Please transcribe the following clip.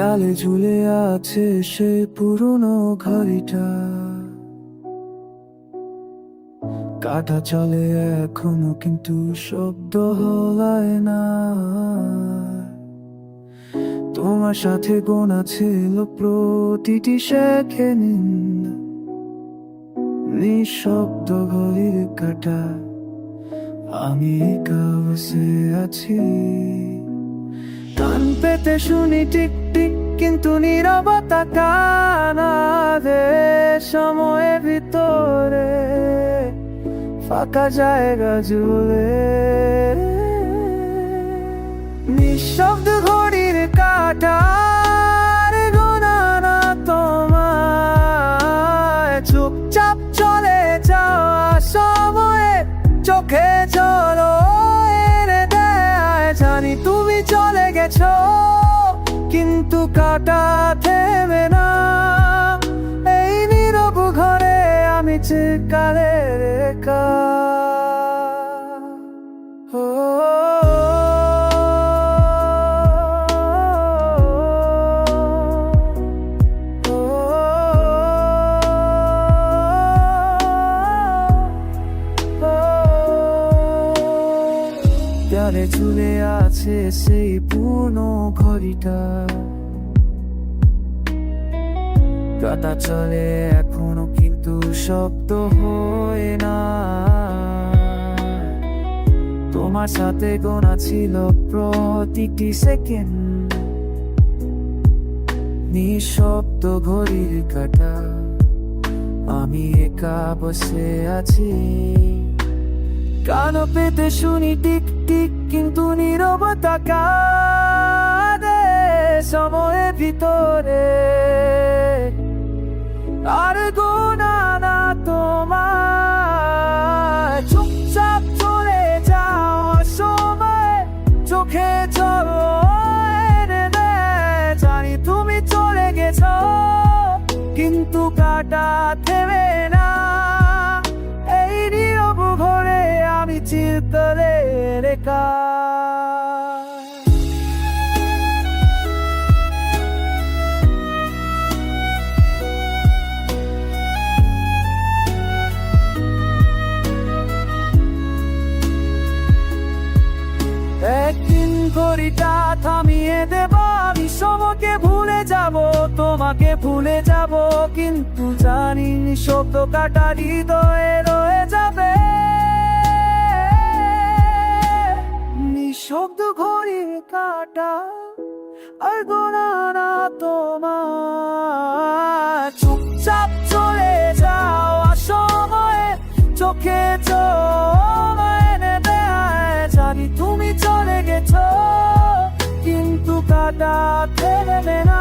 দেয়ালে ঝুলে আছে সেই পুরনো ঘড়িটা, কাটা চলে এখনো কিন্তু শব্দ হলায় না। তোমার সাথে গোনা ছিল প্রতিটি সেকেন্ড, নিঃশব্দ ঘড়ির কাটা, আমি একা বসে আছি। কান পেতে শুনি টিক টিক কিন্তু নীরবতা কানাদে, সময়ের ভিতরে ফাঁকা জায়গা জুড়ে। নিঃশব্দ ঘড়ির কাটার গোনা না তোমায়, চুপচাপ চলে যাওয়া সময়ে চোখে জল এনে দেয়। জানি তুমি চলে গেছো কিন্তু কাটা থেমে না, এই নীরব ঘরে আমি চিরকালের একা। দেয়ালে ঝুলে আছে সেই পুরনো ঘড়িটা, কাটা চলে এখনো কিন্তু শব্দ হয় না। তোমার সাথে গোনা ছিল প্রতিটি সেকেন্ড, নিঃশব্দ ঘড়ির কাটা, আমি একা বসে আছি। কানো পেতে শুনি টিক টিক কিন্তু নীরবতা কাঁদে, সময়ের ভিতরে আর গোনা না তোমার। চুপচাপ চলে যাওয়া সময় চোখে জল এনে দেয়। জানি তুমি চলে গেছো কিন্তু কাটা থেমে না, এই নীরব ঘরে আমি চিরকালের একা। একদিন ঘড়িটা থামিয়ে দেব, আমি সময়কে ভুলে যাব, তোমাকে ভুলে যাব, কিন্তু জানি শব্দ কাটা হৃদয়ে রয়ে যাবে। নিঃশব্দ ঘড়ির কাটা আর গোনা না তোমার, চুপচাপ চলে যাওয়া সময়ে চোখে জল এনে দেয়। জানি তুমি চলে গেছো কিন্তু কাটা থেমে না,